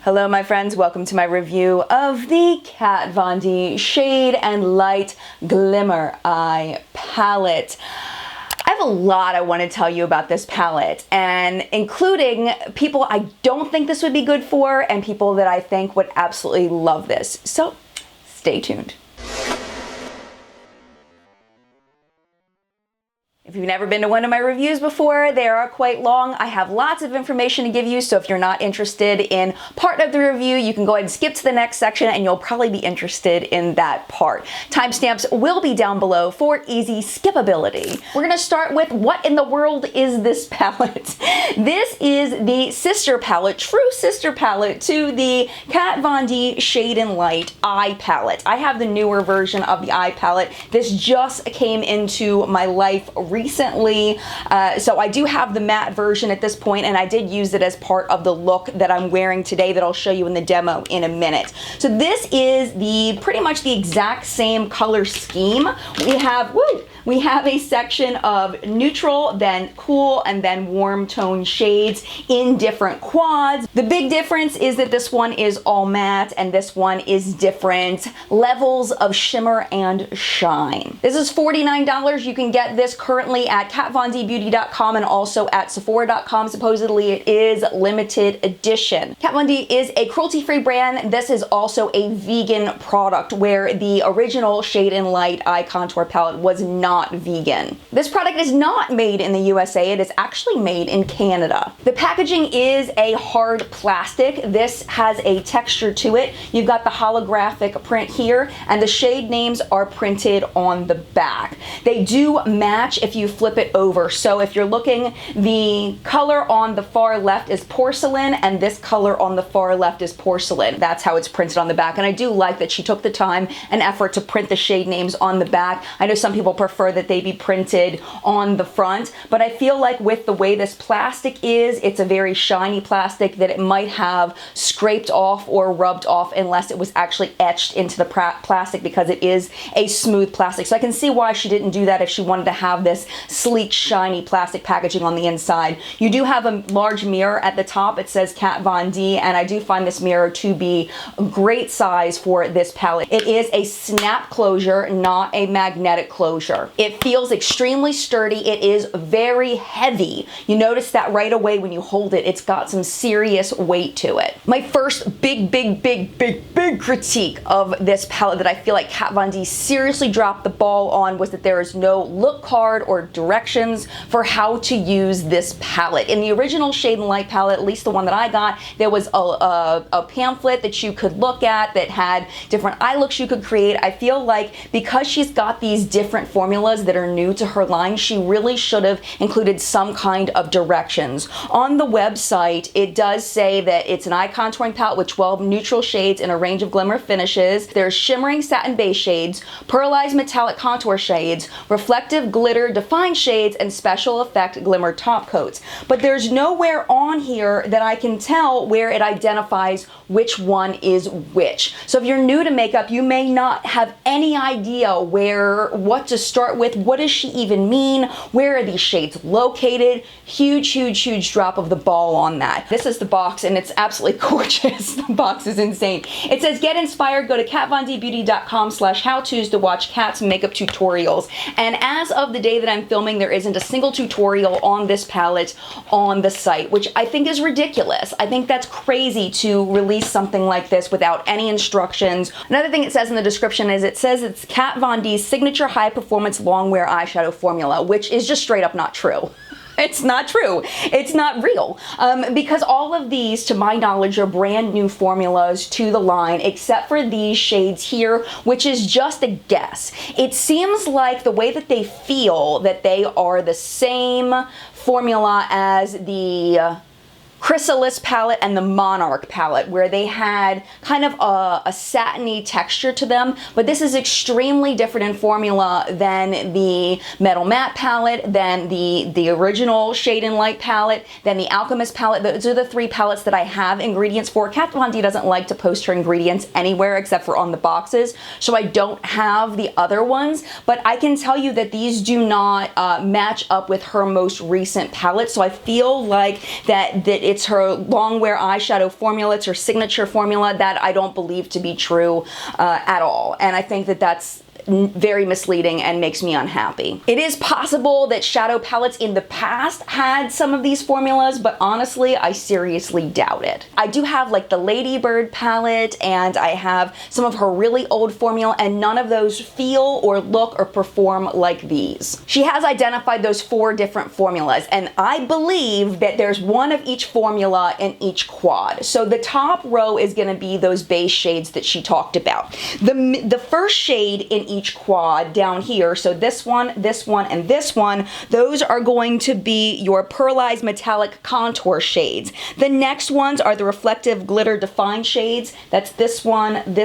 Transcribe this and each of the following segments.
Hello my friends, welcome to my review of the Kat Von D Shade and Light Glimmer Eye Palette. I have a lot I want to tell you about this palette, and including people I don't think this would be good for and people that I think would absolutely love this. So stay tuned. If you've never been to one of my reviews before, they are quite long. I have lots of information to give you, so if you're not interested in part of the review, you can go ahead and skip to the next section and you'll probably be interested in that part. Timestamps will be down below for easy skippability. We're gonna start with what in the world is this palette? This is the sister palette, true sister palette to the Kat Von D Shade and Light Eye Palette. I have the newer version of the eye palette. This just came into my life recently, so I do have the matte version at this point, and I did use it as part of the look that I'm wearing today that I'll show you in the demo in a minute. So this is pretty much the exact same color scheme. We have a section of neutral, then cool, and then warm tone shades in different quads. The big difference is that this one is all matte and this one is different levels of shimmer and shine. This is $49. You can get this currently at katvondbeauty.com and also at sephora.com. Supposedly it is limited edition. Kat Von D is a cruelty-free brand. This is also a vegan product, where the original Shade and Light Eye Contour Palette was not vegan. This product is not made in the USA. It is actually made in Canada. The packaging is a hard plastic. This has a texture to it. You've got the holographic print here, and the shade names are printed on the back. They do match if you flip it over. So if you're looking, the color on the far left is porcelain, and this color on the far left is porcelain. That's how it's printed on the back, and I do like that she took the time and effort to print the shade names on the back. I know some people prefer that they be printed on the front, but I feel like with the way this plastic is, it's a very shiny plastic, that it might have scraped off or rubbed off unless it was actually etched into the plastic, because it is a smooth plastic. So I can see why she didn't do that if she wanted to have this sleek, shiny plastic packaging on the inside. You do have a large mirror at the top. It says Kat Von D, and I do find this mirror to be a great size for this palette. It is a snap closure, not a magnetic closure. It feels extremely sturdy. It is very heavy. You notice that right away when you hold it. It's got some serious weight to it. My first big critique of this palette that I feel like Kat Von D seriously dropped the ball on was that there is no look card or directions for how to use this palette. In the original Shade and Light palette, at least the one that I got, there was a pamphlet that you could look at that had different eye looks you could create. I feel like because she's got these different formulas that are new to her line, she really should have included some kind of directions. On the website, it does say that it's an eye contouring palette with 12 neutral shades in a range of glimmer finishes. There's shimmering satin base shades, pearlized metallic contour shades, reflective glitter defined shades, and special effect glimmer top coats. But there's nowhere on here that I can tell where it identifies which one is which. So if you're new to makeup, you may not have any idea what to start with. What does she even mean? Where are these shades located? Huge drop of the ball on that. This is the box, and it's absolutely gorgeous. The box is insane. It says, get inspired, go to katvondbeauty.com/how-tos to watch Kat's makeup tutorials. And as of the day that I'm filming, there isn't a single tutorial on this palette on the site, which I think is ridiculous. I think that's crazy to release something like this without any instructions. Another thing it says in the description is it says it's Kat Von D's signature high performance long wear eyeshadow formula, which is just straight up not true. It's not true. It's not real. Because all of these, to my knowledge, are brand new formulas to the line, except for these shades here, which is just a guess. It seems like the way that they feel, that they are the same formula as the Chrysalis palette and the Monarch palette, where they had kind of a satiny texture to them, but this is extremely different in formula than the Metal Matte palette, than the original Shade and Light palette, than the Alchemist palette. Those are the three palettes that I have ingredients for. Kat Von D doesn't like to post her ingredients anywhere except for on the boxes, so I don't have the other ones, but I can tell you that these do not match up with her most recent palette, so I feel like that it's her long wear eyeshadow formula, it's her signature formula, that I don't believe to be true at all. And I think that that's very misleading and makes me unhappy. It is possible that shadow palettes in the past had some of these formulas, but honestly, I seriously doubt it. I do have like the Ladybird palette, and I have some of her really old formula, and none of those feel or look or perform like these. She has identified those 4 different formulas, and I believe that there's one of each formula in each quad. So the top row is going to be those base shades that she talked about. The first shade in each quad down here, so this one, and this one, those are going to be your pearlized metallic contour shades. The next ones are the reflective glitter defined shades. That's this one, and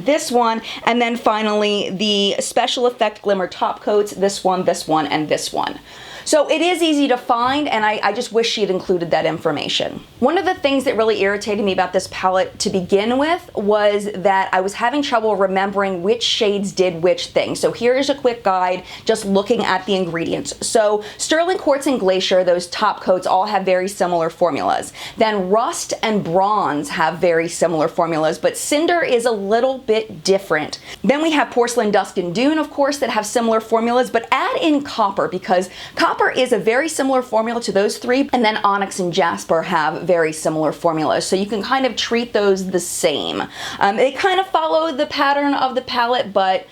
this one. And then finally, the special effect glimmer top coats, this one, and this one. So it is easy to find, and I just wish she had included that information. One of the things that really irritated me about this palette to begin with was that I was having trouble remembering which shades did which thing. So here's a quick guide just looking at the ingredients. So Sterling Quartz and Glacier, those top coats, all have very similar formulas. Then Rust and Bronze have very similar formulas, but Cinder is a little bit different. Then we have Porcelain, Dusk, and Dune, of course, that have similar formulas, but add in Copper, because Copper is a very similar formula to those 3, and then Onyx and Jasper have very similar formulas, so you can kind of treat those the same. They kind of follow the pattern of the palette, but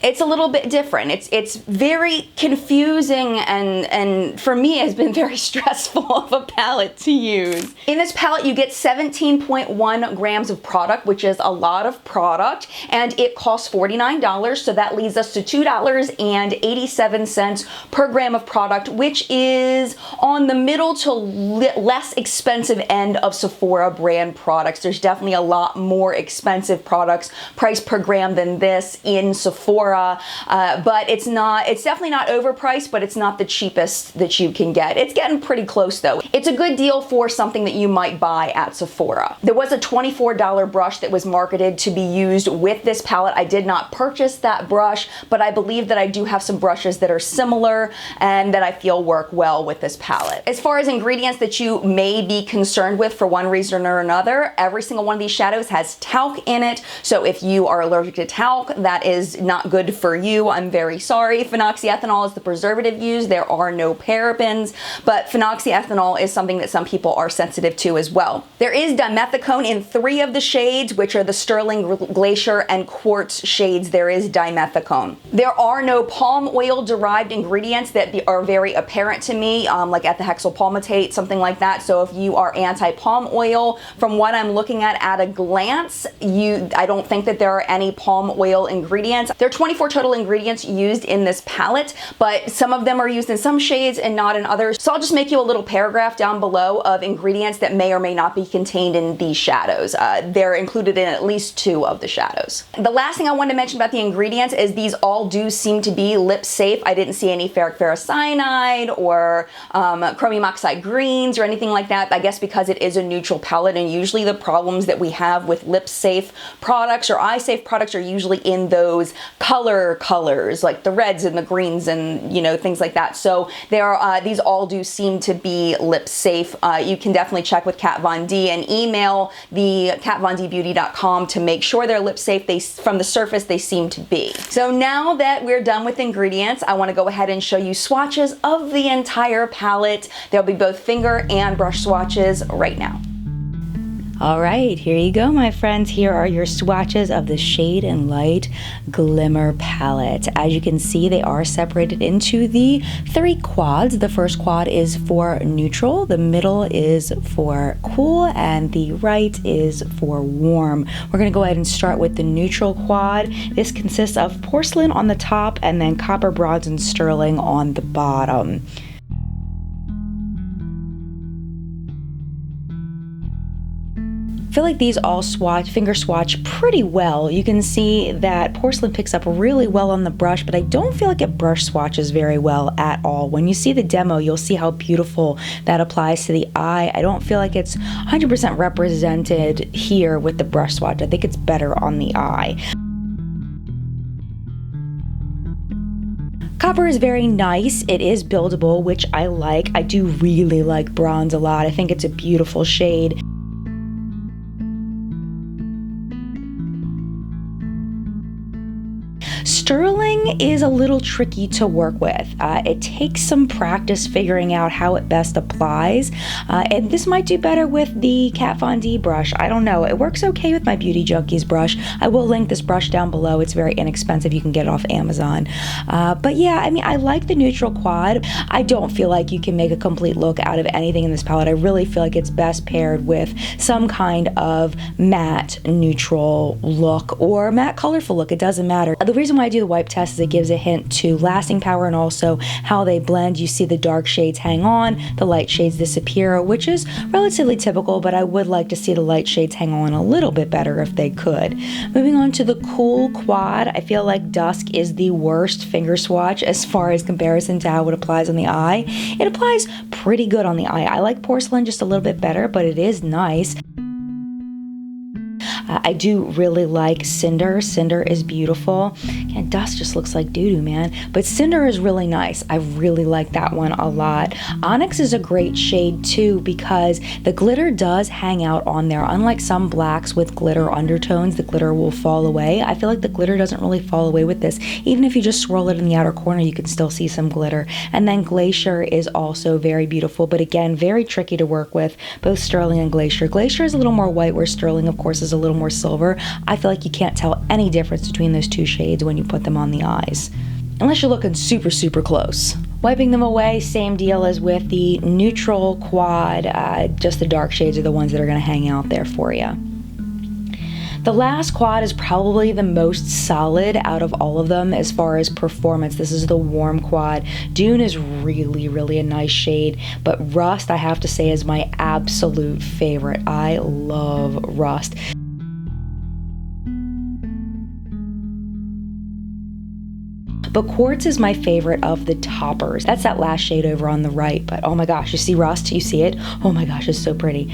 it's a little bit different. It's very confusing, and for me has been very stressful of a palette to use. In this palette you get 17.1 grams of product, which is a lot of product, and it costs $49, so that leads us to $2.87 per gram of product, which is on the middle to less expensive end of Sephora brand products. There's definitely a lot more expensive products priced per gram than this in Sephora. But it's definitely not overpriced, but it's not the cheapest that you can get. It's getting pretty close though. It's a good deal for something that you might buy at Sephora. There was a $24 brush that was marketed to be used with this palette. I did not purchase that brush, but I believe that I do have some brushes that are similar and that I feel work well with this palette. As far as ingredients that you may be concerned with for one reason or another, every single one of these shadows has talc in it. So if you are allergic to talc, that is not good for you. I'm very sorry. Phenoxyethanol is the preservative used. There are no parabens, but phenoxyethanol is something that some people are sensitive to as well. There is dimethicone in 3 of the shades, which are the Sterling, Glacier, and Quartz shades. There is dimethicone. There are no palm oil derived ingredients that are very apparent to me, like ethyl palmitate, something like that. So if you are anti-palm oil, from what I'm looking at a glance, I don't think that there are any palm oil ingredients. There are 24 total ingredients used in this palette, but some of them are used in some shades and not in others. So I'll just make you a little paragraph down below of ingredients that may or may not be contained in these shadows. They're included in at least 2 of the shadows. The last thing I wanted to mention about the ingredients is these all do seem to be lip safe. I didn't see any ferric ferrocyanide or chromium oxide greens or anything like that. I guess because it is a neutral palette, and usually the problems that we have with lip safe products or eye safe products are usually in those colors like the reds and the greens and things like that. So these all do seem to be lip safe. You can definitely check with Kat Von D and email the katvondbeauty.com to make sure they're lip safe. From the surface they seem to be. So now that we're done with ingredients, I want to go ahead and show you swatches of the entire palette. There'll be both finger and brush swatches right now. All right, here you go, my friends. Here are your swatches of the Shade and Light Glimmer palette. As you can see, they are separated into the 3 quads. The first quad is for neutral, the middle is for cool, and the right is for warm. We're gonna go ahead and start with the neutral quad. This consists of porcelain on the top and then copper, bronze, and sterling on the bottom. I feel like these all finger swatch pretty well. You can see that porcelain picks up really well on the brush, but I don't feel like it brush swatches very well at all. When you see the demo, you'll see how beautiful that applies to the eye. I don't feel like it's 100% represented here with the brush swatch. I think it's better on the eye. Copper is very nice. It is buildable, which I like. I do really like bronze a lot. I think it's a beautiful shade. Sterling is a little tricky to work with. It takes some practice figuring out how it best applies, and this might do better with the Kat Von D brush. I don't know. It works okay with my Beauty Junkies brush. I will link this brush down below. It's very inexpensive. You can get it off Amazon. But yeah, I mean, I like the neutral quad. I don't feel like you can make a complete look out of anything in this palette. I really feel like it's best paired with some kind of matte neutral look or matte colorful look. It doesn't matter. The reason why I do the wipe test is it gives a hint to lasting power and also how they blend. You see the dark shades hang on, the light shades disappear, which is relatively typical, but I would like to see the light shades hang on a little bit better if they could. Moving on to the cool quad, I feel like Dusk is the worst finger swatch as far as comparison to how it applies on the eye. It applies pretty good on the eye. I like Porcelain just a little bit better, but it is nice. I do really like Cinder. Cinder is beautiful. Again, Dust just looks like doo-doo, man. But Cinder is really nice. I really like that one a lot. Onyx is a great shade too because the glitter does hang out on there. Unlike some blacks with glitter undertones, the glitter will fall away. I feel like the glitter doesn't really fall away with this. Even if you just swirl it in the outer corner, you can still see some glitter. And then Glacier is also very beautiful, but again, very tricky to work with, both Sterling and Glacier. Glacier is a little more white, where Sterling, of course, is a little more silver. I feel like you can't tell any difference between those two shades when you put them on the eyes, unless you're looking super, super close. Wiping them away, same deal as with the neutral quad, just the dark shades are the ones that are going to hang out there for you. The last quad is probably the most solid out of all of them as far as performance. This is the warm quad. Dune is really, really a nice shade, but Rust, I have to say, is my absolute favorite. I love Rust. But Quartz is my favorite of the toppers. That's that last shade over on the right, but oh my gosh, you see Rust? You see it? Oh my gosh, it's so pretty.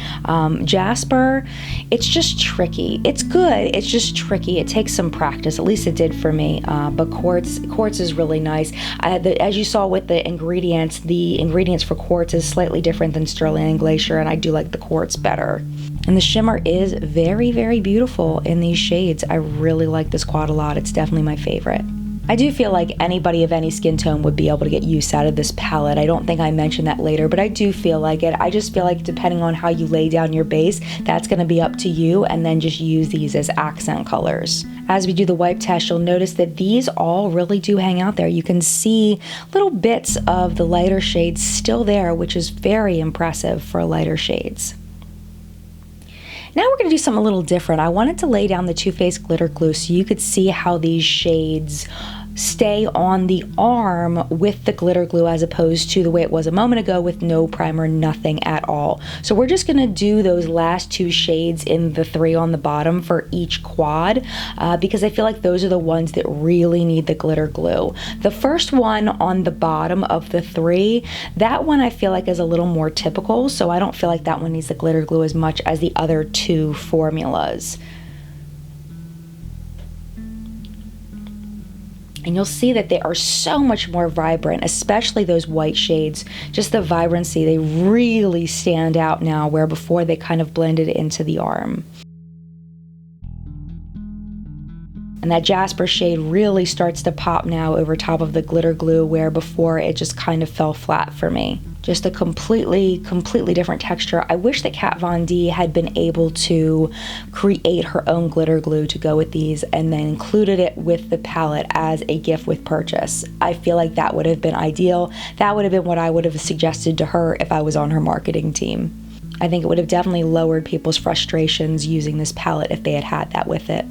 Jasper, it's just tricky. It's good, it's just tricky. It takes some practice, at least it did for me. But Quartz is really nice. As you saw with the ingredients for Quartz is slightly different than Sterling and Glacier, and I do like the Quartz better. And the shimmer is very, very beautiful in these shades. I really like this quad a lot. It's definitely my favorite. I do feel like anybody of any skin tone would be able to get use out of this palette. I don't think I mentioned that later, but I do feel like it. I just feel like depending on how you lay down your base, that's going to be up to you, and then just use these as accent colors. As we do the wipe test, you'll notice that these all really do hang out there. You can see little bits of the lighter shades still there, which is very impressive for lighter shades. Now we're going to do something a little different. I wanted to lay down the Too Faced glitter glue so you could see how these shades stay on the arm with the glitter glue as opposed to the way it was a moment ago with no primer, nothing at all. So we're just going to do those last two shades in the three on the bottom for each quad because I feel like those are the ones that really need the glitter glue. The first one on the bottom of the three, that one I feel like is a little more typical, so I don't feel like that one needs the glitter glue as much as the other two formulas. And you'll see that they are so much more vibrant, especially those white shades. Just the vibrancy, they really stand out now, where before they kind of blended into the arm. And that Jasper shade really starts to pop now over top of the glitter glue, where before it just kind of fell flat for me. Just a completely different texture. I wish that Kat Von D had been able to create her own glitter glue to go with these and then included it with the palette as a gift with purchase. I feel like that would have been ideal. That would have been what I would have suggested to her if I was on her marketing team. I think it would have definitely lowered people's frustrations using this palette if they had had that with it.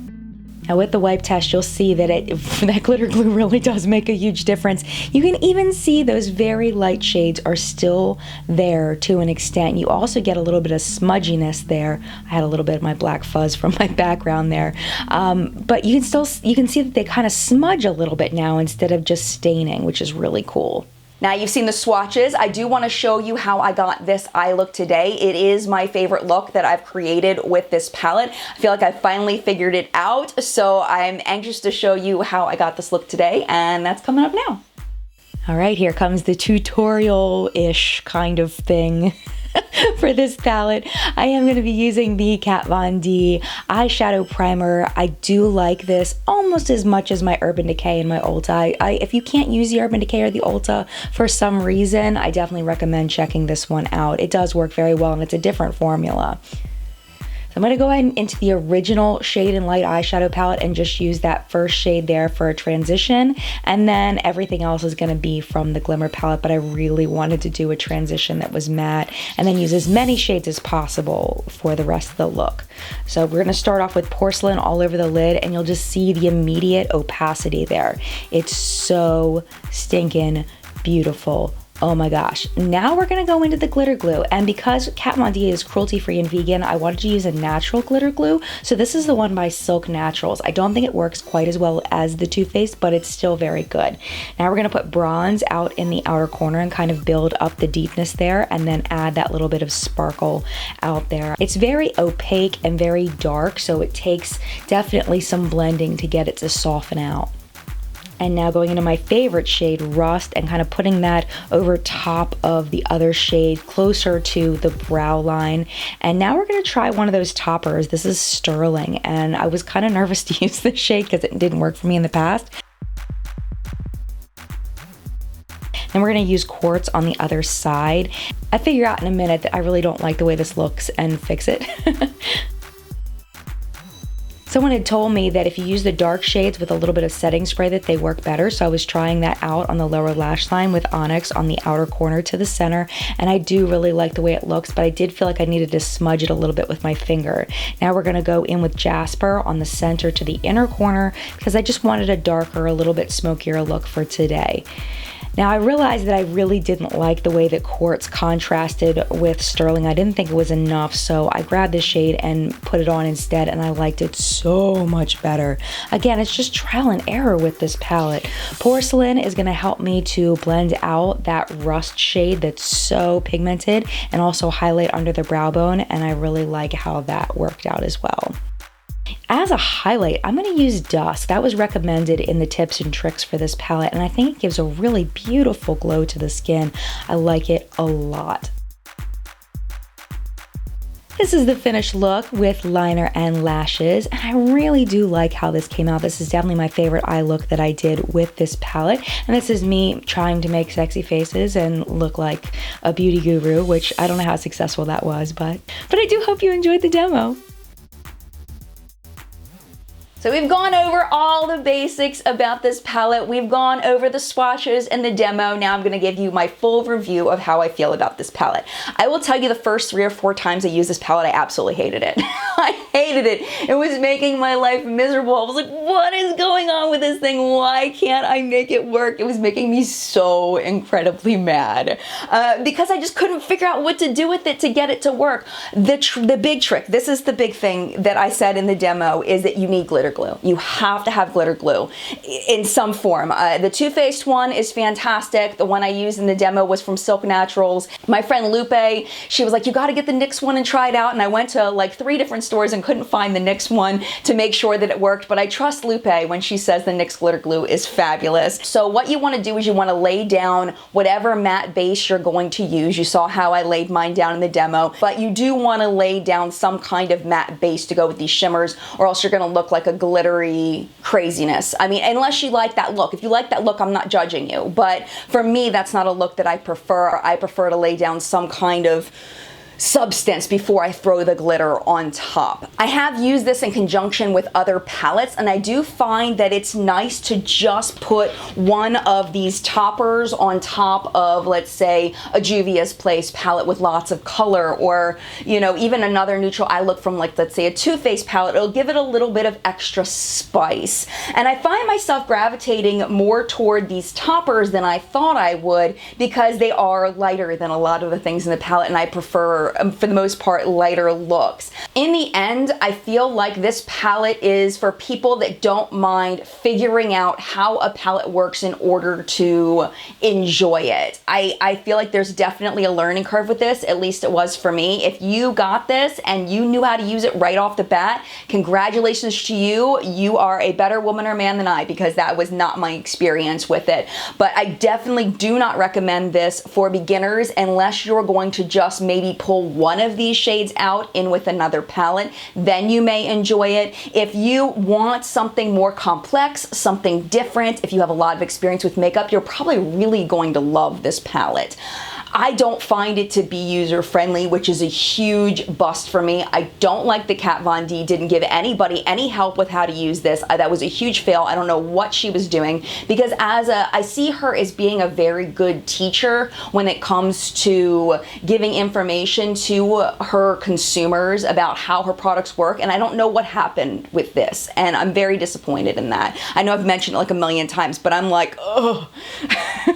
Now with the wipe test, you'll see that that glitter glue really does make a huge difference. You can even see those very light shades are still there to an extent. You also get a little bit of smudginess there. I had a little bit of my black fuzz from my background there. But you can see that they kind of smudge a little bit now instead of just staining, which is really cool. Now you've seen the swatches. I do want to show you how I got this eye look today. It is my favorite look that I've created with this palette. I feel like I finally figured it out, so I'm anxious to show you how I got this look today, and that's coming up now. All right, here comes the tutorial-ish kind of thing for this palette. I am going to be using the Kat Von D eyeshadow primer. I do like this almost as much as my Urban Decay and my Ulta. If you can't use the Urban Decay or the Ulta for some reason, I definitely recommend checking this one out. It does work very well and it's a different formula. I'm going to go ahead into the original Shade and Light eyeshadow palette and just use that first shade there for a transition, and then everything else is going to be from the Glimmer palette, but I really wanted to do a transition that was matte and then use as many shades as possible for the rest of the look. So we're going to start off with Porcelain all over the lid, and you'll just see the immediate opacity there. It's so stinking beautiful. Oh my gosh. Now we're gonna go into the glitter glue, and because Kat Von D is cruelty-free and vegan, I wanted to use a natural glitter glue. So this is the one by Silk Naturals. I don't think it works quite as well as the Too Faced, but it's still very good. Now we're gonna put bronze out in the outer corner and kind of build up the deepness there, and then add that little bit of sparkle out there. It's very opaque and very dark, so it takes definitely some blending to get it to soften out. And now going into my favorite shade, Rust, and kind of putting that over top of the other shade closer to the brow line. And now we're going to try one of those toppers. This is Sterling, and I was kind of nervous to use this shade because it didn't work for me in the past. And we're going to use Quartz on the other side. I figure out in a minute that I really don't like the way this looks and fix it. Someone had told me that if you use the dark shades with a little bit of setting spray that they work better, so I was trying that out on the lower lash line with Onyx on the outer corner to the center, and I do really like the way it looks, but I did feel like I needed to smudge it a little bit with my finger. Now we're going to go in with Jasper on the center to the inner corner because I just wanted a darker, a little bit smokier look for today. Now I realized that I really didn't like the way that Quartz contrasted with Sterling. I didn't think it was enough, so I grabbed this shade and put it on instead, and I liked it so much better. Again, it's just trial and error with this palette. Porcelain is gonna help me to blend out that Rust shade that's so pigmented and also highlight under the brow bone, and I really like how that worked out as well. As a highlight, I'm going to use Dusk. That was recommended in the tips and tricks for this palette, and I think it gives a really beautiful glow to the skin. I like it a lot. This is the finished look with liner and lashes, and I really do like how this came out. This is definitely my favorite eye look that I did with this palette, and this is me trying to make sexy faces and look like a beauty guru, which I don't know how successful that was, but I do hope you enjoyed the demo. So we've gone over all the basics about this palette. We've gone over the swatches and the demo. Now I'm gonna give you my full review of how I feel about this palette. I will tell you the first 3 or 4 times I used this palette, I absolutely hated it. I hated it. It was making my life miserable. I was like, what is going on with this thing? Why can't I make it work? It was making me so incredibly mad because I just couldn't figure out what to do with it to get it to work. The big trick, this is the big thing that I said in the demo, is that you need glitter glue. You have to have glitter glue in some form. The Too Faced one is fantastic. The one I used in the demo was from Silk Naturals. My friend Lupe, she was like, you got to get the NYX one and try it out. And I went to like 3 different stores and couldn't find the NYX one to make sure that it worked. But I trust Lupe when she says the NYX glitter glue is fabulous. So what you want to do is you want to lay down whatever matte base you're going to use. You saw how I laid mine down in the demo, but you do want to lay down some kind of matte base to go with these shimmers, or else you're going to look like a glittery craziness. I mean, unless you like that look. If you like that look, I'm not judging you, but for me, that's not a look that I prefer. I prefer to lay down some kind of substance before I throw the glitter on top. I have used this in conjunction with other palettes, and I do find that it's nice to just put one of these toppers on top of, let's say, a Juvia's Place palette with lots of color, or, you know, even another neutral eye look from, like, let's say, a Too Faced palette. It'll give it a little bit of extra spice. And I find myself gravitating more toward these toppers than I thought I would, because they are lighter than a lot of the things in the palette, and I prefer more, for the most part, lighter looks. In the end, I feel like this palette is for people that don't mind figuring out how a palette works in order to enjoy it. I feel like there's definitely a learning curve with this, at least it was for me. If you got this and you knew how to use it right off the bat, congratulations to you. You are a better woman or man than I, because that was not my experience with it. But I definitely do not recommend this for beginners unless you're going to just maybe pull one of these shades out in with another palette. Then you may enjoy it. If you want something more complex, something different, if you have a lot of experience with makeup, you're probably really going to love this palette. I don't find it to be user-friendly, which is a huge bust for me. I don't like that Kat Von D didn't give anybody any help with how to use this. That was a huge fail. I don't know what she was doing, because I see her as being a very good teacher when it comes to giving information to her consumers about how her products work, and I don't know what happened with this, and I'm very disappointed in that. I know I've mentioned it like a million times, but I'm like, ugh,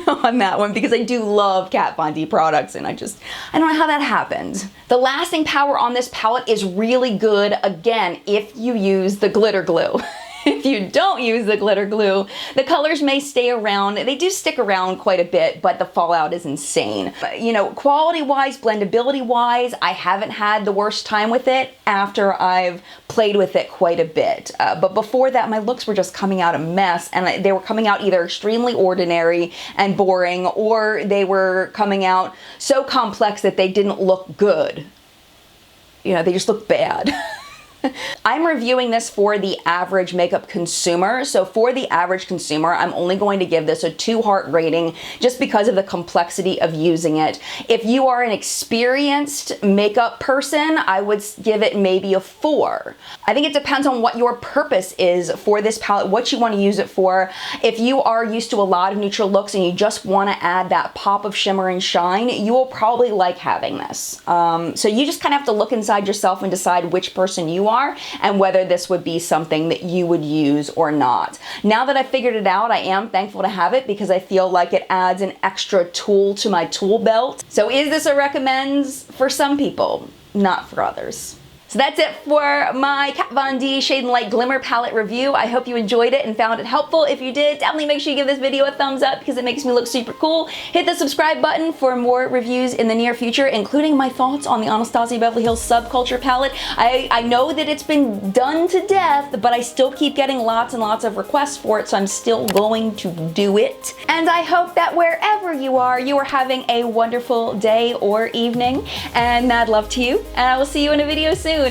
on that one, because I do love Kat Von D products, and I don't know how that happened. The lasting power on this palette is really good, again, if you use the glitter glue. If you don't use the glitter glue, the colors may stay around. They do stick around quite a bit, but the fallout is insane. You know, quality-wise, blendability-wise, I haven't had the worst time with it after I've played with it quite a bit. But before that, my looks were just coming out a mess, and they were coming out either extremely ordinary and boring, or they were coming out so complex that they didn't look good. You know, they just looked bad. I'm reviewing this for the average makeup consumer. So for the average consumer, I'm only going to give this a 2 heart rating just because of the complexity of using it. If you are an experienced makeup person, I would give it maybe a 4. I think it depends on what your purpose is for this palette, what you want to use it for. If you are used to a lot of neutral looks and you just want to add that pop of shimmer and shine, you will probably like having this. So you just kind of have to look inside yourself and decide which person you are and whether this would be something that you would use or not. Now that I figured it out, I am thankful to have it because I feel like it adds an extra tool to my tool belt. So is this a recommends for some people, not for others? So that's it for my Kat Von D Shade and Light Glimmer palette review. I hope you enjoyed it and found it helpful. If you did, definitely make sure you give this video a thumbs up because it makes me look super cool. Hit the subscribe button for more reviews in the near future, including my thoughts on the Anastasia Beverly Hills Subculture palette. I know that it's been done to death, but I still keep getting lots and lots of requests for it, so I'm still going to do it. And I hope that wherever you are having a wonderful day or evening, and mad love to you, and I will see you in a video soon.